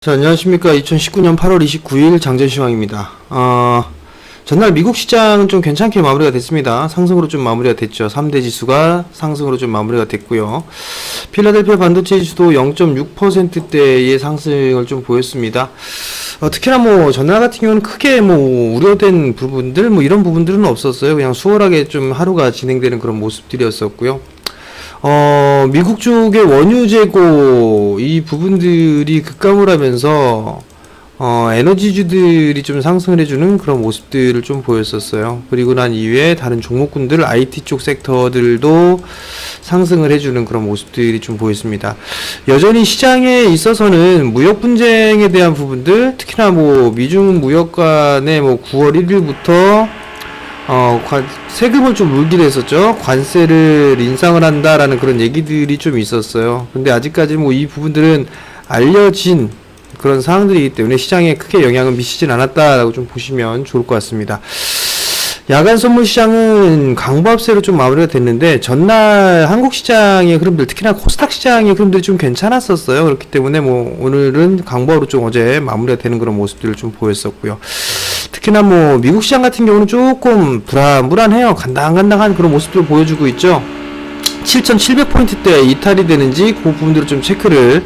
자, 안녕하십니까. 2019년 8월 29일 장전시황입니다. 전날 미국 시장 좀 괜찮게 마무리가 됐습니다. 상승으로 좀 마무리가 됐죠. 3대 지수가 상승으로 좀 마무리가 됐고요. 필라델피아 반도체 지수도 0.6%대의 상승을 좀 보였습니다. 특히나 전날 같은 경우는 크게 우려된 부분들, 이런 부분들은 없었어요. 그냥 수월하게 좀 하루가 진행되는 그런 모습들이었었고요. 미국 쪽의 원유 재고 이 부분들이 급감을 하면서 에너지주들이 좀 상승을 해주는 그런 모습들을 좀 보였었어요. 그리고 난 이후에 다른 종목군들 IT 쪽 섹터들도 상승을 해주는 그런 모습들이 좀 보였습니다. 여전히 시장에 있어서는 무역 분쟁에 대한 부분들, 특히나 미중 무역 간에 9월 1일부터 세금을 좀 물기로 했었죠. 관세를 인상을 한다라는 그런 얘기들이 좀 있었어요. 근데 아직까지 이 부분들은 알려진 그런 사항들이기 때문에 시장에 크게 영향을 미치진 않았다라고 좀 보시면 좋을 것 같습니다. 야간 선물 시장은 강보합세로 좀 마무리가 됐는데, 전날 한국 시장의 흐름들, 특히나 코스닥 시장의 흐름들이 좀 괜찮았었어요. 그렇기 때문에 오늘은 강보합으로 좀 어제 마무리가 되는 그런 모습들을 좀 보였었고요. 특히나 미국 시장 같은 경우는 조금 불안해요. 간당간당한 그런 모습들을 보여주고 있죠. 7,700포인트대에 이탈이 되는지 그 부분들을 좀 체크를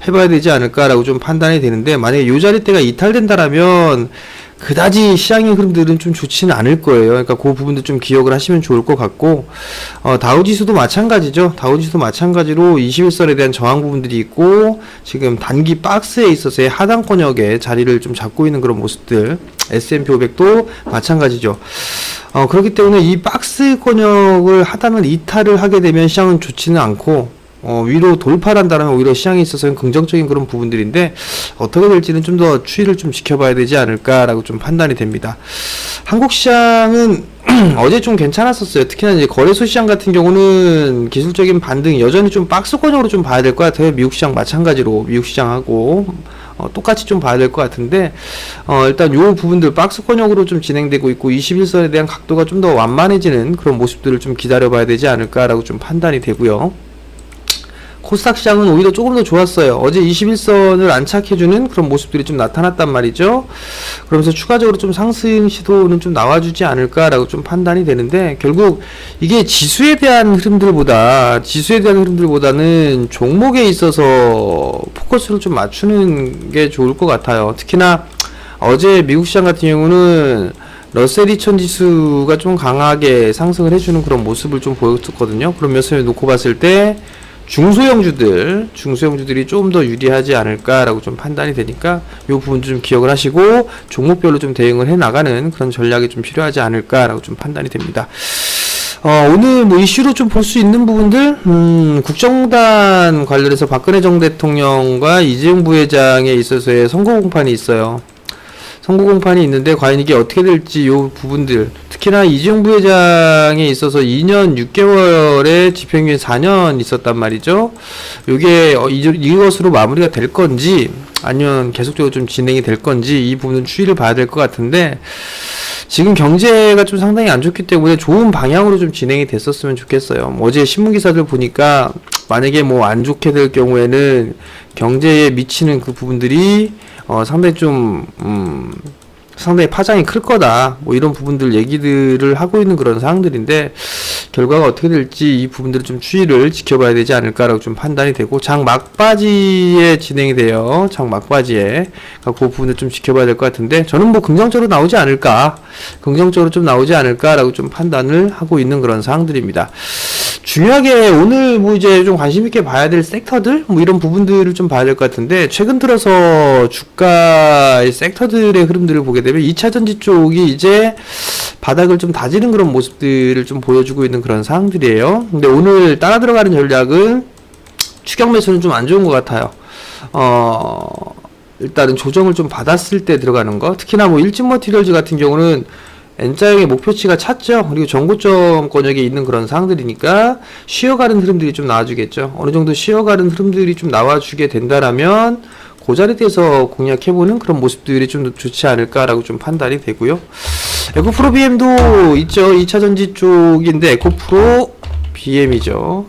해봐야 되지 않을까라고 좀 판단이 되는데, 만약에 이 자리대가 이탈된다라면 그다지 시장의 흐름들은 좀 좋지는 않을 거예요. 그러니까 그 부분도 좀 기억을 하시면 좋을 것 같고, 다우지수도 마찬가지죠. 다우지수도 마찬가지로 21선에 대한 저항 부분들이 있고, 지금 단기 박스에 있어서의 하단권역에 자리를 좀 잡고 있는 그런 모습들, S&P 500도 마찬가지죠. 그렇기 때문에 이 박스 권역을 하단을 이탈을 하게 되면 시장은 좋지는 않고, 위로 돌파를 한다면 오히려 시장에 있어서는 긍정적인 그런 부분들인데, 어떻게 될지는 좀 더 추이를 좀 지켜봐야 되지 않을까라고 좀 판단이 됩니다. 한국 시장은 어제 좀 괜찮았었어요. 특히나 이제 거래소 시장 같은 경우는 기술적인 반등이 여전히 좀 박스권으로 좀 봐야 될 것 같아요. 미국 시장 마찬가지로 미국 시장하고 똑같이 좀 봐야 될 것 같은데, 일단 요 부분들 박스권역으로 좀 진행되고 있고, 21선에 대한 각도가 좀 더 완만해지는 그런 모습들을 좀 기다려봐야 되지 않을까라고 좀 판단이 되고요. 코스닥 시장은 오히려 조금 더 좋았어요. 어제 21선을 안착해주는 그런 모습들이 좀 나타났단 말이죠. 그러면서 추가적으로 좀 상승 시도는 좀 나와주지 않을까라고 좀 판단이 되는데, 결국 이게 지수에 대한 흐름들보다는 종목에 있어서 포커스를 좀 맞추는 게 좋을 것 같아요. 특히나 어제 미국 시장 같은 경우는 러셀 2000 지수가 좀 강하게 상승을 해주는 그런 모습을 좀 보였었거든요. 그런 면에서 놓고 봤을 때 중소형주들이 좀 더 유리하지 않을까라고 좀 판단이 되니까 이 부분 좀 기억을 하시고 종목별로 좀 대응을 해 나가는 그런 전략이 좀 필요하지 않을까라고 좀 판단이 됩니다. 오늘 이슈로 좀 볼 수 있는 부분들, 국정농단 관련해서 박근혜 전 대통령과 이재용 부회장에 있어서의 선거 공판이 있어요. 선거 공판이 있는데 과연 이게 어떻게 될지 요 부분들, 특히나 이재용 부회장에 있어서 2년 6개월에 집행유예 4년 있었단 말이죠. 요게 이것으로 마무리가 될 건지 아니면 계속적으로 좀 진행이 될 건지 이 부분은 추이를 봐야 될 것 같은데, 지금 경제가 좀 상당히 안 좋기 때문에 좋은 방향으로 좀 진행이 됐었으면 좋겠어요. 어제 신문기사들 보니까 만약에 안 좋게 될 경우에는 경제에 미치는 그 부분들이 상당히 상당히 파장이 클 거다, 이런 부분들 얘기들을 하고 있는 그런 사항들인데, 결과가 어떻게 될지 이 부분들을 좀 추이를 지켜봐야 되지 않을까라고 좀 판단이 되고, 장 막바지에 진행이 돼요. 장 막바지에. 그 부분을 좀 지켜봐야 될 것 같은데, 저는 긍정적으로 나오지 않을까라고 좀 판단을 하고 있는 그런 사항들입니다. 중요하게 오늘 이제 좀 관심 있게 봐야 될 섹터들, 이런 부분들을 좀 봐야 될 것 같은데, 최근 들어서 주가의 섹터들의 흐름들을 보게 되면 2차전지 쪽이 이제 바닥을 좀 다지는 그런 모습들을 좀 보여주고 있는 그런 상황들이에요. 근데 오늘 따라 들어가는 전략은 추격 매수는 좀 안 좋은 것 같아요. 일단은 조정을 좀 받았을 때 들어가는 거, 특히나 일진머티리얼즈 같은 경우는 N자형의 목표치가 찼죠. 그리고 전고점 권역에 있는 그런 상황들이니까 쉬어가는 흐름들이 좀 나와주겠죠. 어느 정도 쉬어가는 흐름들이 좀 나와주게 된다라면 그 자리에서 공략해보는 그런 모습들이 좀 좋지 않을까라고 좀 판단이 되고요. 에코프로 BM도 있죠. 2차전지 쪽인데 에코프로 BM이죠.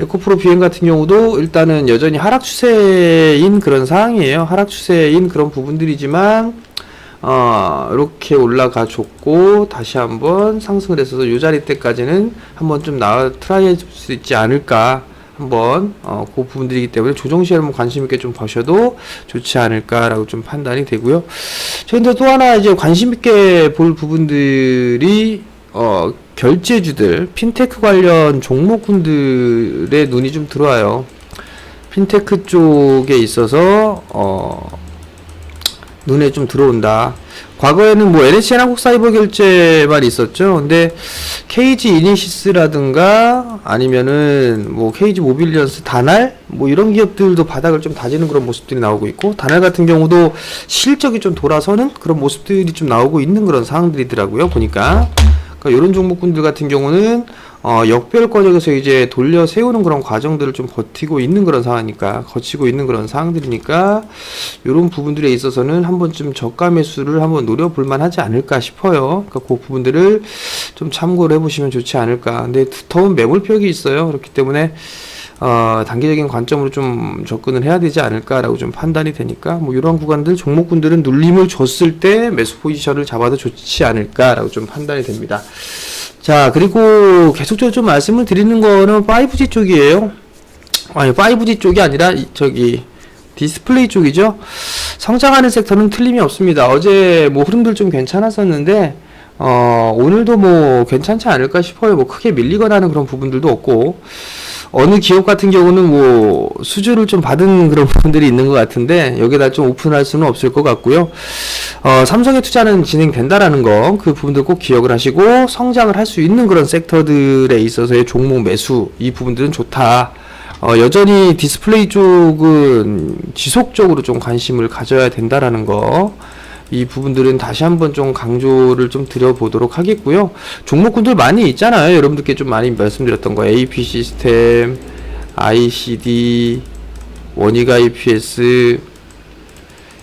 에코프로 BM 같은 경우도 일단은 여전히 하락 추세인 그런 상황이에요. 하락 추세인 그런 부분들이지만 이렇게 올라가 줬고 다시 한번 상승을 했어서 이 자리 때까지는 한번 좀 트라이 할 수 있지 않을까, 한번 그 부분들이기 때문에 조정 시에 한번 관심 있게 좀 보셔도 좋지 않을까라고 좀 판단이 되고요. 근데 또 하나 이제 관심 있게 볼 부분들이 결제주들, 핀테크 관련 종목군들의 눈이 좀 들어와요. 핀테크 쪽에 있어서 눈에 좀 들어온다. 과거에는 뭐 NHN 한국사이버결제만 있었죠. 근데 KG 이니시스라든가 아니면은 뭐 KG 모빌리언스, 다날 뭐 이런 기업들도 바닥을 좀 다지는 그런 모습들이 나오고 있고, 다날 같은 경우도 실적이 좀 돌아서는 그런 모습들이 좀 나오고 있는 그런 상황들이더라고요. 보니까 그러니까 이런 종목군들 같은 경우는 역별 과정에서 이제 돌려 세우는 그런 과정들을 좀 거치고 있는 그런 상황들이니까 이런 부분들에 있어서는 한 번쯤 저가 매수를 한번 노려볼 만하지 않을까 싶어요. 그러니까 그 부분들을 좀 참고를 해보시면 좋지 않을까. 근데 두터운 매물벽이 있어요. 그렇기 때문에 단기적인 관점으로 좀 접근을 해야 되지 않을까라고 좀 판단이 되니까, 뭐 이런 구간들, 종목군들은 눌림을 줬을 때 매수 포지션을 잡아도 좋지 않을까라고 좀 판단이 됩니다. 자, 그리고 계속적으로 좀 말씀을 드리는 거는 5G 쪽이에요. 아니, 5G 쪽이 아니라 디스플레이 쪽이죠. 성장하는 섹터는 틀림이 없습니다. 어제 뭐 흐름들 좀 괜찮았었는데 오늘도 뭐 괜찮지 않을까 싶어요. 뭐 크게 밀리거나 하는 그런 부분들도 없고, 어느 기업 같은 경우는 뭐 수주를 좀 받은 그런 부분들이 있는 것 같은데 여기다 좀 오픈할 수는 없을 것 같고요. 삼성의 투자는 진행된다라는 거, 그 부분들 꼭 기억을 하시고, 성장을 할 수 있는 그런 섹터들에 있어서의 종목 매수, 이 부분들은 좋다. 여전히 디스플레이 쪽은 지속적으로 좀 관심을 가져야 된다라는 거, 이 부분들은 다시 한번 좀 강조를 좀 드려보도록 하겠고요. 종목군들 많이 있잖아요. 여러분들께 좀 많이 말씀드렸던 거, AP 시스템, ICD, 원익 IPS,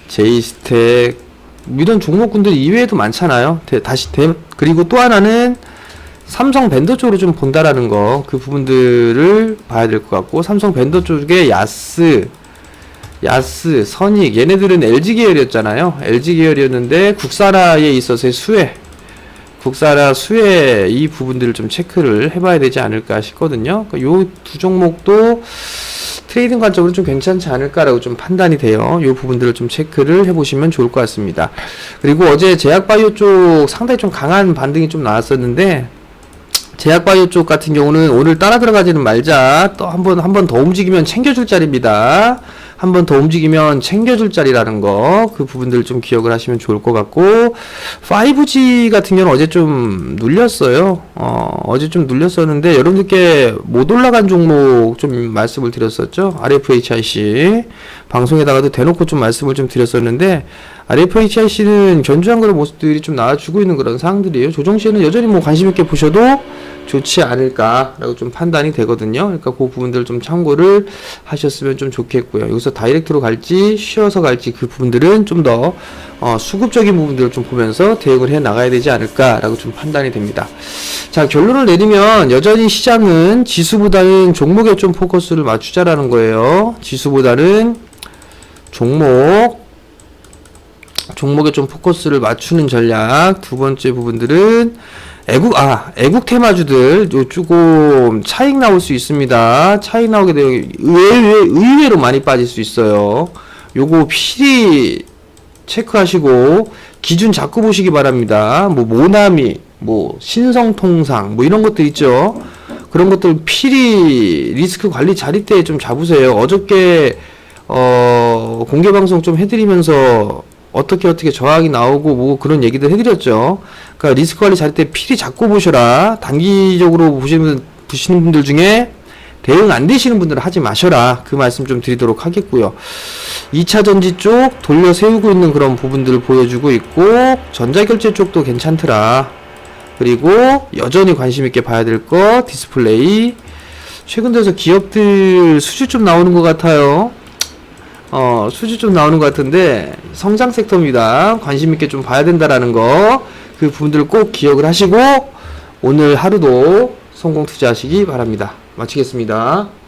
J스택, 이런 종목군들 이외에도 많잖아요. 그리고 또 하나는 삼성 벤더 쪽으로 좀 본다라는 거, 그 부분들을 봐야 될 것 같고, 삼성 벤더 쪽에 야스, 선익, 얘네들은 LG 계열이었잖아요. LG 계열이었는데 국사라에 있어서의 국사라 수혜, 이 부분들을 좀 체크를 해봐야 되지 않을까 싶거든요. 그러니까 요 두 종목도 트레이딩 관점으로 좀 괜찮지 않을까라고 좀 판단이 돼요. 요 부분들을 좀 체크를 해보시면 좋을 것 같습니다. 그리고 어제 제약바이오 쪽 상당히 좀 강한 반등이 좀 나왔었는데, 제약바이오 쪽 같은 경우는 오늘 따라 들어가지는 말자. 또 한 번 더 움직이면 챙겨줄 자리입니다. 한 번 더 움직이면 챙겨줄 자리라는 거, 그 부분들을 좀 기억을 하시면 좋을 것 같고, 5G 같은 경우는 어제 좀 눌렸어요. 어제 좀 눌렸었는데 여러분들께 못 올라간 종목 좀 말씀을 드렸었죠. RFHIC 방송에다가도 대놓고 좀 말씀을 좀 드렸었는데, RFHIC는 견주한 그런 모습들이 좀 나와주고 있는 그런 상황들이에요. 조정시에는 여전히 뭐 관심 있게 보셔도 좋지 않을까라고 좀 판단이 되거든요. 그러니까 그 부분들 좀 참고를 하셨으면 좀 좋겠고요. 여기서 다이렉트로 갈지 쉬어서 갈지, 그 부분들은 좀 더 수급적인 부분들을 좀 보면서 대응을 해 나가야 되지 않을까라고 좀 판단이 됩니다. 자, 결론을 내리면 여전히 시장은 지수보다는 종목에 좀 포커스를 맞추자라는 거예요. 지수보다는 종목에 좀 포커스를 맞추는 전략. 두 번째 부분들은 애국 테마주들, 요 조금 차익 나올 수 있습니다. 차익 나오게 되면 의외로 많이 빠질 수 있어요. 요거 필히 체크하시고 기준 잡고 보시기 바랍니다. 뭐 모나미, 뭐 신성통상, 뭐 이런 것들 있죠. 그런 것들 필히 리스크 관리 자리 때 좀 잡으세요. 어저께 공개 방송 좀 해드리면서 어떻게 저항이 나오고 뭐 그런 얘기들 해드렸죠. 그러니까 리스크 관리 자리 때 필히 잡고 보셔라. 단기적으로 보시는 분들 중에 대응 안 되시는 분들은 하지 마셔라. 그 말씀 좀 드리도록 하겠고요. 2차 전지 쪽 돌려 세우고 있는 그런 부분들을 보여주고 있고, 전자결제 쪽도 괜찮더라. 그리고 여전히 관심 있게 봐야 될 거 디스플레이. 최근 들어서 기업들 수주 좀 나오는 것 같아요. 수주 좀 나오는 것 같은데 성장 섹터입니다. 관심 있게 좀 봐야 된다라는 거, 그 부분들을 꼭 기억을 하시고 오늘 하루도 성공 투자하시기 바랍니다. 마치겠습니다.